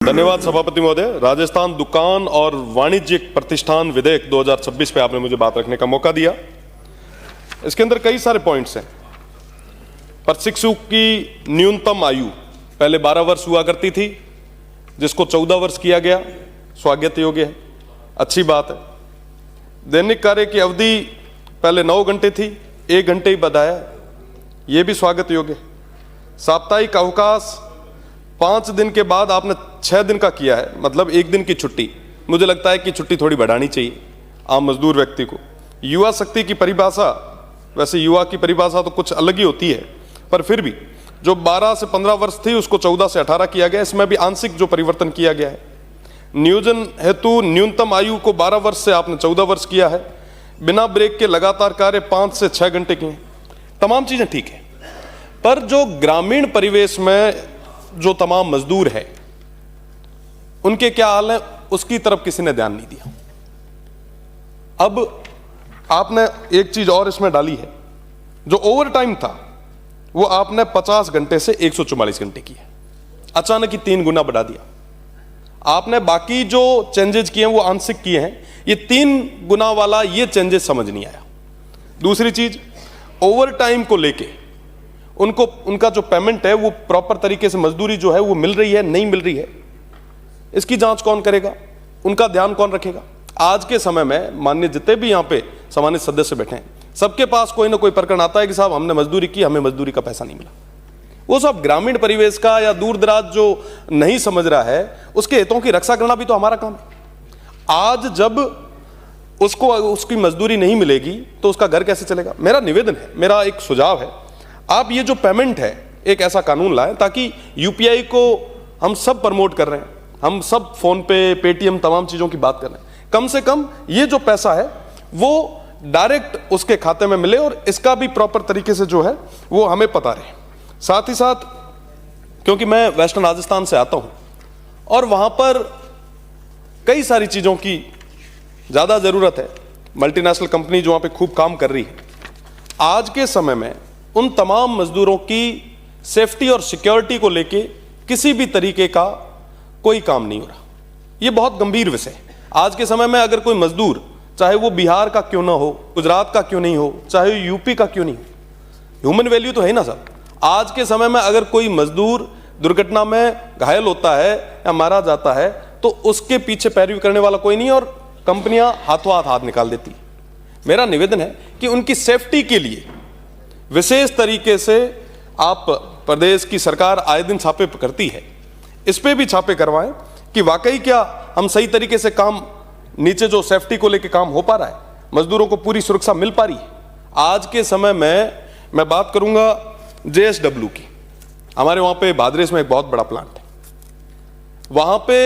धन्यवाद सभापति महोदय। राजस्थान दुकान और वाणिज्यिक प्रतिष्ठान विधेयक 2026 पे आपने मुझे बात रखने का मौका दिया। इसके अंदर कई सारे पॉइंट्स हैं। प्रशिक्षु की न्यूनतम आयु पहले 12 वर्ष हुआ करती थी, जिसको 14 वर्ष किया गया, स्वागत योग्य है, अच्छी बात है। दैनिक कार्य की अवधि पहले 9 घंटे थी, 1 घंटे ही बढ़ाया, ये भी स्वागत योग्य है। साप्ताहिक अवकाश 5 दिन के बाद आपने 6 दिन का किया है, मतलब 1 दिन की छुट्टी। मुझे लगता है कि छुट्टी थोड़ी बढ़ानी चाहिए आम मजदूर व्यक्ति को। युवा शक्ति की परिभाषा, वैसे युवा की परिभाषा तो कुछ अलग ही होती है, पर फिर भी जो 12 से 15 वर्ष थी उसको 14 से 18 किया गया। इसमें भी आंशिक जो परिवर्तन किया गया है। नियोजन हेतु न्यूनतम आयु को 12 वर्ष से आपने 14 वर्ष किया है। बिना ब्रेक के लगातार कार्य 5 से 6 घंटे किए। तमाम चीजें ठीक है, पर जो ग्रामीण परिवेश में जो तमाम मजदूर है उनके क्या हाल है, उसकी तरफ किसी ने ध्यान नहीं दिया। अब आपने एक चीज और इसमें डाली है, जो ओवर टाइम था वो आपने 50 घंटे से 144 घंटे की है। अचानक ही 3 गुना बढ़ा दिया आपने। बाकी जो चेंजेस किए हैं वो आंशिक किए हैं, ये 3 गुना वाला ये चेंजेस समझ नहीं आया। दूसरी चीज, ओवर टाइम को लेके उनको उनका जो पेमेंट है वो प्रॉपर तरीके से मजदूरी जो है वो मिल रही है नहीं मिल रही है, इसकी जांच कौन करेगा, उनका ध्यान कौन रखेगा। आज के समय में माननीय जितने भी यहाँ पे सम्मानित सदस्य बैठे हैं, सबके पास कोई ना कोई प्रकरण आता है कि साहब हमने मजदूरी की, हमें मजदूरी का पैसा नहीं मिला। वो सब ग्रामीण परिवेश का या दूर दराज जो नहीं समझ रहा है उसके हितों की रक्षा करना भी तो हमारा काम है। आज जब उसको उसकी मजदूरी नहीं मिलेगी तो उसका घर कैसे चलेगा। मेरा निवेदन है, मेरा एक सुझाव है, आप ये जो पेमेंट है एक ऐसा कानून लाएं ताकि यूपीआई को हम सब प्रमोट कर रहे हैं, हम सब फोन पे, पेटीएम, तमाम चीजों की बात कर रहे हैं। कम से कम ये जो पैसा है वो डायरेक्ट उसके खाते में मिले और इसका भी प्रॉपर तरीके से जो है वो हमें पता रहे। साथ ही साथ, क्योंकि मैं वेस्टर्न राजस्थान से आता हूं और वहां पर कई सारी चीजों की ज्यादा जरूरत है। मल्टीनेशनल कंपनी जो वहां पे खूब काम कर रही है। आज के समय में उन तमाम मजदूरों की सेफ्टी और सिक्योरिटी को लेके किसी भी तरीके का कोई काम नहीं हो रहा। यह बहुत गंभीर विषय है। आज के समय में अगर कोई मजदूर, चाहे वो बिहार का क्यों ना हो, गुजरात का क्यों नहीं हो, चाहे यूपी का क्यों नहीं हो, ह्यूमन वैल्यू तो है ना सर। आज के समय में अगर कोई मजदूर दुर्घटना में घायल होता है या मारा जाता है तो उसके पीछे पैरवी करने वाला कोई नहीं और कंपनियां हाथों हाथ निकाल देती। मेरा निवेदन है कि उनकी सेफ्टी के लिए विशेष तरीके से आप, प्रदेश की सरकार आए दिन छापे करती है, इस पे भी छापे करवाएं कि वाकई क्या हम सही तरीके से काम, नीचे जो सेफ्टी को लेके काम हो पा रहा है, मजदूरों को पूरी सुरक्षा मिल पा रही है। आज के समय में मैं बात करूंगा JSW की। हमारे वहां पे भादरेस में एक बहुत बड़ा प्लांट है, वहां पे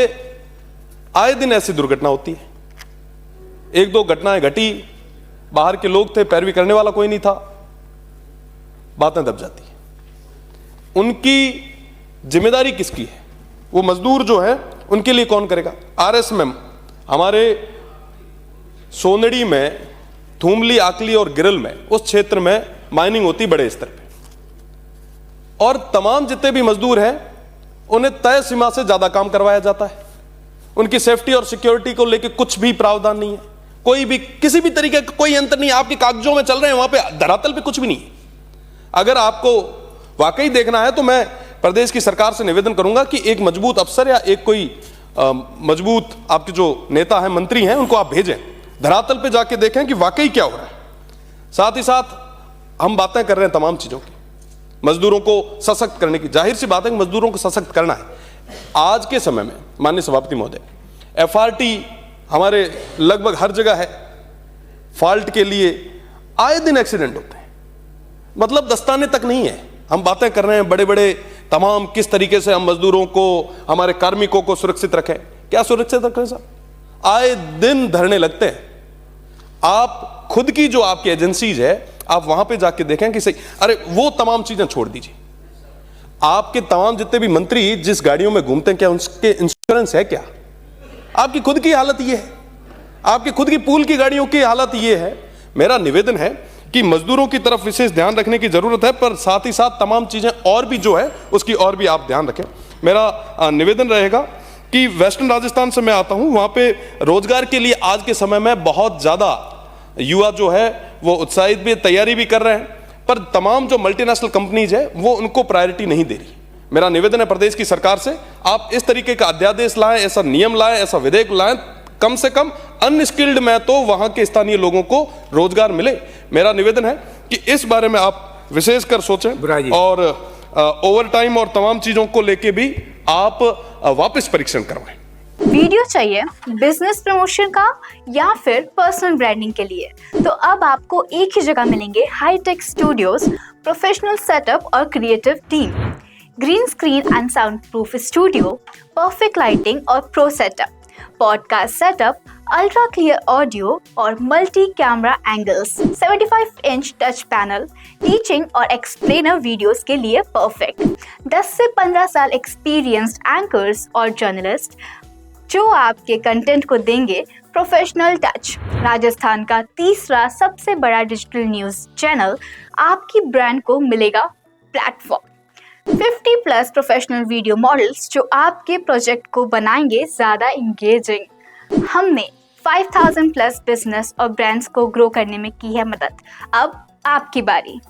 आए दिन ऐसी दुर्घटना होती है। 1-2 घटनाएं घटी, बाहर के लोग थे, पैरवी करने वाला कोई नहीं था, बातें दब जाती है। उनकी जिम्मेदारी किसकी है? वो मजदूर जो है उनके लिए कौन करेगा? RS में हमारे सोनड़ी में, थूमली, आकली और गिरल में, उस क्षेत्र में माइनिंग होती बड़े स्तर पे, और तमाम जितने भी मजदूर हैं उन्हें तय सीमा से ज्यादा काम करवाया जाता है। उनकी सेफ्टी और सिक्योरिटी को लेकर कुछ भी प्रावधान नहीं है, कोई भी किसी भी तरीके का कोई अंतर नहीं। आपके कागजों में चल रहे हैं, वहां पे धरातल पे कुछ भी नहीं है। अगर आपको वाकई देखना है तो मैं प्रदेश की सरकार से निवेदन करूंगा कि एक मजबूत अफसर या एक कोई मजबूत आपके जो नेता हैं, मंत्री हैं, उनको आप भेजें, धरातल पे जाके देखें कि वाकई क्या हो रहा है। साथ ही साथ हम बातें कर रहे हैं तमाम चीजों की, मजदूरों को सशक्त करने की। जाहिर सी बात है कि मजदूरों को सशक्त करना है। आज के समय में माननीय सभापति महोदय, FRT हमारे लगभग हर जगह है। फॉल्ट के लिए आए दिन एक्सीडेंट होते हैं, मतलब दस्ताने तक नहीं है। हम बातें कर रहे हैं बड़े बड़े तमाम, किस तरीके से हम मजदूरों को, हमारे कार्मिकों को सुरक्षित रखें। क्या सुरक्षित रखें साहब? आए दिन धरने लगते हैं। आप खुद की जो आपकी एजेंसीज है, आप वहां पे जाके देखें कि सही, अरे वो तमाम चीजें छोड़ दीजिए। आपके तमाम जितने भी मंत्री जिस गाड़ियों में घूमते हैं, क्या उनके इंश्योरेंस है? क्या आपकी खुद की हालत ये है? आपकी खुद की पूल की गाड़ियों की हालत ये है। मेरा निवेदन है कि मजदूरों की तरफ विशेष ध्यान रखने की जरूरत है, पर साथ ही साथ तमाम चीजें और भी जो है उसकी और भी आप ध्यान रखें। मेरा निवेदन रहेगा कि वेस्टर्न राजस्थान से मैं आता हूं, वहां पे रोजगार के लिए आज के समय में बहुत ज्यादा युवा जो है वो उत्साहित भी, तैयारी भी कर रहे हैं, पर तमाम जो मल्टीनेशनल कंपनीज है वो उनको प्रायोरिटी नहीं दे रही। मेरा निवेदन है प्रदेश की सरकार से, आप इस तरीके का अध्यादेश लाएं, ऐसा नियम लाएं, ऐसा विधेयक लाएं, कम से कम अनस्किल्ड में तो वहां के स्थानीय लोगों को रोजगार मिले। मेरा निवेदन है कि इस बारे में आप विशेषकर सोचें और ओवर टाइम और तमाम चीजों को लेके भी आप वापस परीक्षण करवाएं। वीडियो चाहिए बिजनेस प्रमोशन का या फिर पर्सनल ब्रांडिंग के लिए, तो अब आपको एक ही जगह मिलेंगे हाईटेक स्टूडियोज, प्रोफेशनल सेटअप और creative team, green screen and soundproof studio, perfect lighting और pro setup, podcast setup, ultra clear audio और multi camera angles, 75 inch touch panel, teaching और एक्सप्लेनर वीडियोस के लिए परफेक्ट, 10 से 15 साल experienced anchors और journalist जो आपके कंटेंट को देंगे प्रोफेशनल टच। राजस्थान का तीसरा सबसे बड़ा डिजिटल न्यूज चैनल आपकी ब्रांड को मिलेगा प्लेटफॉर्म। 50+ प्रोफेशनल वीडियो मॉडल्स जो आपके प्रोजेक्ट को बनाएंगे ज़्यादा इंगेजिंग। हमने 5000+ बिजनेस और ब्रांड्स को ग्रो करने में की है मदद। अब आपकी बारी।